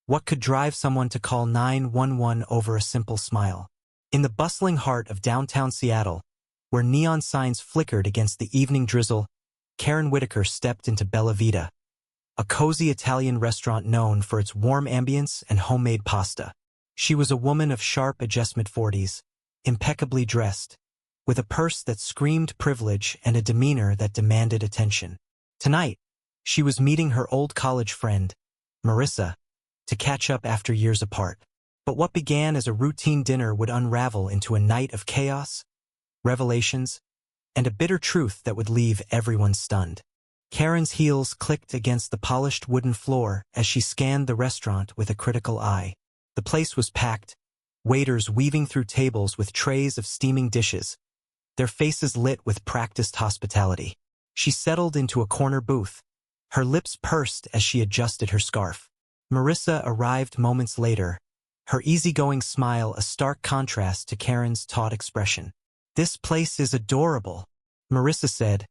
What could drive someone to call 911 over a simple smile? In the bustling heart of downtown Seattle, where neon signs flickered against the evening drizzle, Karen Whitaker stepped into Bella Vita, a cozy Italian restaurant known for its warm ambience and homemade pasta. She was a woman of sharp adjustment 40s, impeccably dressed, with a purse that screamed privilege and a demeanor that demanded attention. Tonight, she was meeting her old college friend, Marissa, to catch up after years apart. But what began as a routine dinner would unravel into a night of chaos, revelations, and a bitter truth that would leave everyone stunned. Karen's heels clicked against the polished wooden floor as she scanned the restaurant with a critical eye. The place was packed, waiters weaving through tables with trays of steaming dishes, their faces lit with practiced hospitality. She settled into a corner booth, her lips pursed as she adjusted her scarf. Marissa arrived moments later, her easygoing smile a stark contrast to Karen's taut expression. "This place is adorable," Marissa said,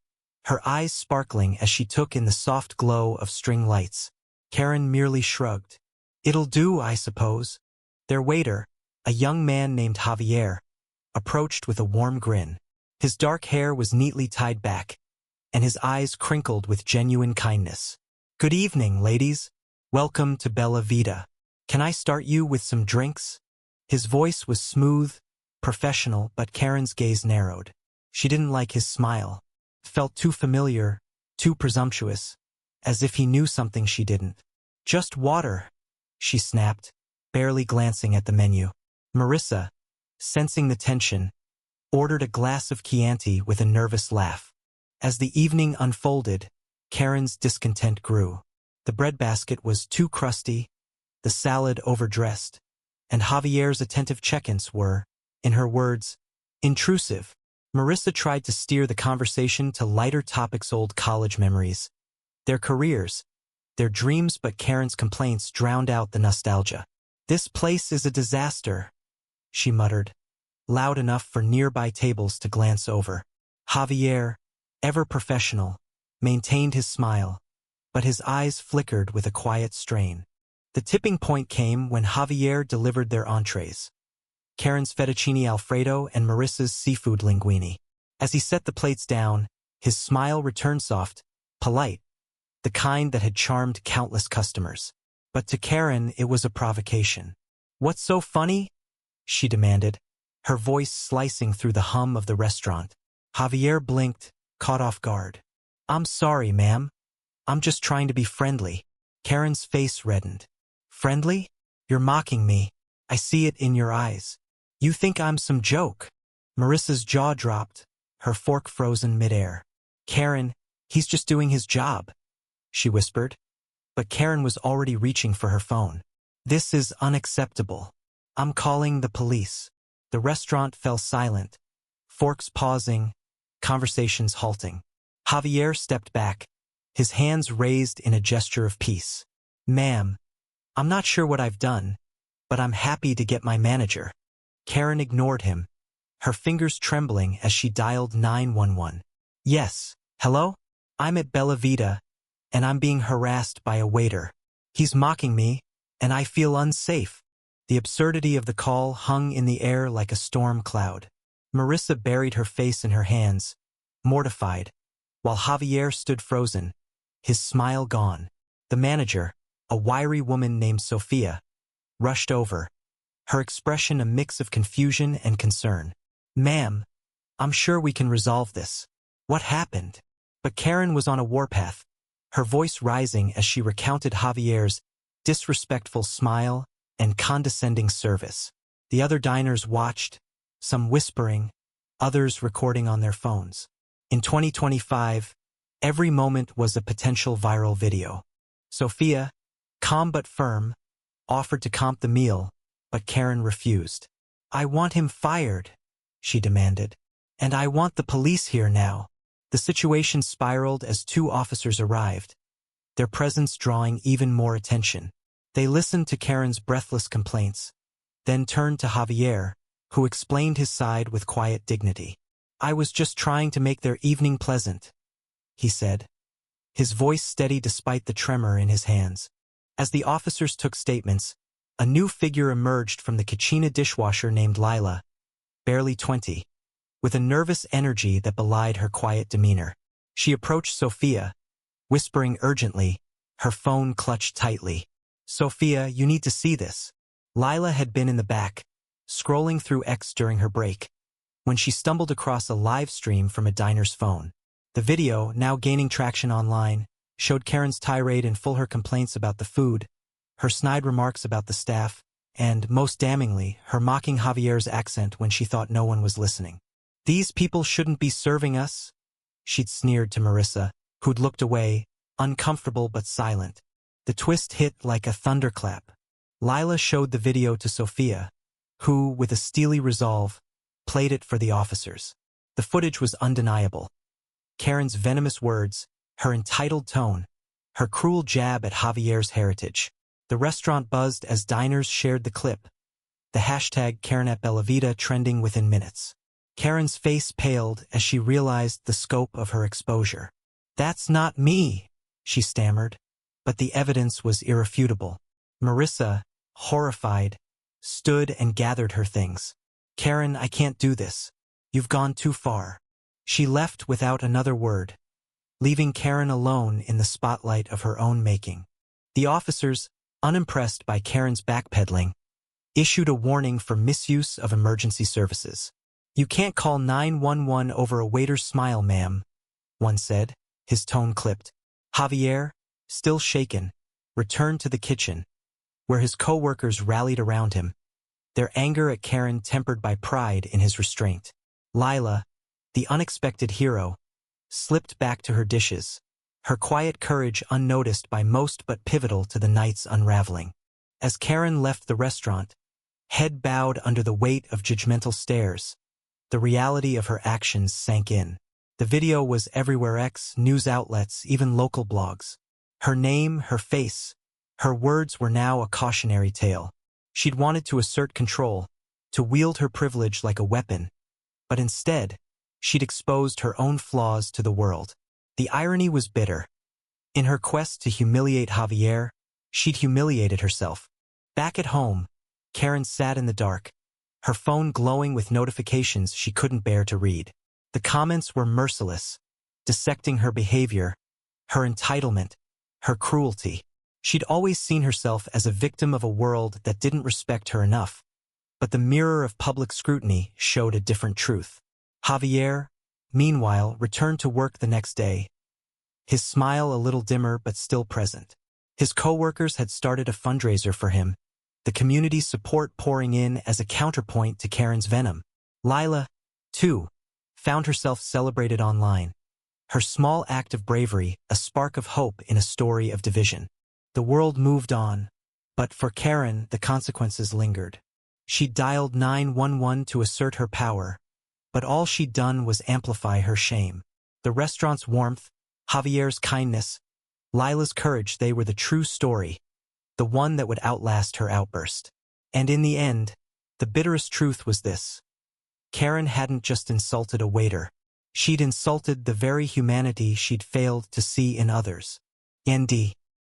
her eyes sparkling as she took in the soft glow of string lights. Karen merely shrugged. "It'll do, I suppose." Their waiter, a young man named Javier, approached with a warm grin. His dark hair was neatly tied back, and his eyes crinkled with genuine kindness. "Good evening, ladies. Welcome to Bella Vita. Can I start you with some drinks?" His voice was smooth, professional, but Karen's gaze narrowed. She didn't like his smile. It felt too familiar, too presumptuous, as if he knew something she didn't. "Just water," she snapped, barely glancing at the menu. Marissa, sensing the tension, ordered a glass of Chianti with a nervous laugh. As the evening unfolded, Karen's discontent grew. The breadbasket was too crusty, the salad overdressed, and Javier's attentive check-ins were, in her words, intrusive. Marissa tried to steer the conversation to lighter topics, old college memories, their careers, their dreams, but Karen's complaints drowned out the nostalgia. "This place is a disaster," she muttered, loud enough for nearby tables to glance over. Javier, ever professional, maintained his smile, but his eyes flickered with a quiet strain. The tipping point came when Javier delivered their entrees, Karen's fettuccine alfredo and Marissa's seafood linguine. As he set the plates down, his smile returned soft, polite, the kind that had charmed countless customers. But to Karen it was a provocation. "What's so funny?" she demanded, her voice slicing through the hum of the restaurant. Javier blinked, caught off guard. "I'm sorry, ma'am. I'm just trying to be friendly." Karen's face reddened. "Friendly? You're mocking me. I see it in your eyes. You think I'm some joke." Marissa's jaw dropped, her fork frozen midair. "Karen, he's just doing his job," she whispered. But Karen was already reaching for her phone. "This is unacceptable. I'm calling the police." The restaurant fell silent, forks pausing, conversations halting. Javier stepped back, his hands raised in a gesture of peace. "Ma'am, I'm not sure what I've done, but I'm happy to get my manager." Karen ignored him, her fingers trembling as she dialed 911. "Yes, hello? I'm at Bella Vita, and I'm being harassed by a waiter. He's mocking me, and I feel unsafe." The absurdity of the call hung in the air like a storm cloud. Marissa buried her face in her hands, mortified, while Javier stood frozen, his smile gone. The manager, a wiry woman named Sophia, rushed over, her expression a mix of confusion and concern. "Ma'am, I'm sure we can resolve this. What happened?" But Karen was on a warpath, her voice rising as she recounted Javier's disrespectful smile and condescending service. The other diners watched, some whispering, others recording on their phones. In 2025, every moment was a potential viral video. Sophia, calm but firm, offered to comp the meal, but Karen refused. "I want him fired," she demanded. "And I want the police here now." The situation spiraled as two officers arrived, their presence drawing even more attention. They listened to Karen's breathless complaints, then turned to Javier, who explained his side with quiet dignity. "I was just trying to make their evening pleasant," he said, his voice steady despite the tremor in his hands. As the officers took statements, a new figure emerged from the kitchen dishwasher named Lila, barely 20, with a nervous energy that belied her quiet demeanor. She approached Sophia, whispering urgently, her phone clutched tightly. "Sophia, you need to see this." Lila had been in the back, scrolling through X during her break, when she stumbled across a live stream from a diner's phone. The video, now gaining traction online, showed Karen's tirade in full, her complaints about the food, her snide remarks about the staff, and, most damningly, her mocking Javier's accent when she thought no one was listening. "These people shouldn't be serving us," she'd sneered to Marissa, who'd looked away, uncomfortable but silent. The twist hit like a thunderclap. Lila showed the video to Sophia, who, with a steely resolve, played it for the officers. The footage was undeniable. Karen's venomous words, her entitled tone, her cruel jab at Javier's heritage. The restaurant buzzed as diners shared the clip, the hashtag #KarenAtBellavita trending within minutes. Karen's face paled as she realized the scope of her exposure. "That's not me," she stammered, but the evidence was irrefutable. Marissa, horrified, stood and gathered her things. "Karen, I can't do this. You've gone too far." She left without another word, leaving Karen alone in the spotlight of her own making. The officers, unimpressed by Karen's backpedaling, issued a warning for misuse of emergency services. "You can't call 911 over a waiter's smile, ma'am," one said, his tone clipped. Javier, still shaken, returned to the kitchen, where his co-workers rallied around him, their anger at Karen tempered by pride in his restraint. Lila, the unexpected hero, slipped back to her dishes, her quiet courage unnoticed by most but pivotal to the night's unraveling. As Karen left the restaurant, head bowed under the weight of judgmental stares, the reality of her actions sank in. The video was everywhere: X, news outlets, even local blogs. Her name, her face, her words were now a cautionary tale. She'd wanted to assert control, to wield her privilege like a weapon, but instead, she'd exposed her own flaws to the world. The irony was bitter. In her quest to humiliate Javier, she'd humiliated herself. Back at home, Karen sat in the dark, her phone glowing with notifications she couldn't bear to read. The comments were merciless, dissecting her behavior, her entitlement, her cruelty. She'd always seen herself as a victim of a world that didn't respect her enough, but the mirror of public scrutiny showed a different truth. Javier, meanwhile, returned to work the next day, his smile a little dimmer but still present. His co-workers had started a fundraiser for him, the community's support pouring in as a counterpoint to Karen's venom. Lila, too, found herself celebrated online, her small act of bravery a spark of hope in a story of division. The world moved on, but for Karen the consequences lingered. She'd dialed 911 to assert her power, but all she'd done was amplify her shame. The restaurant's warmth, Javier's kindness, Lila's courage, they were the true story, the one that would outlast her outburst. And in the end, the bitterest truth was this: Karen hadn't just insulted a waiter, she'd insulted the very humanity she'd failed to see in others. Nd.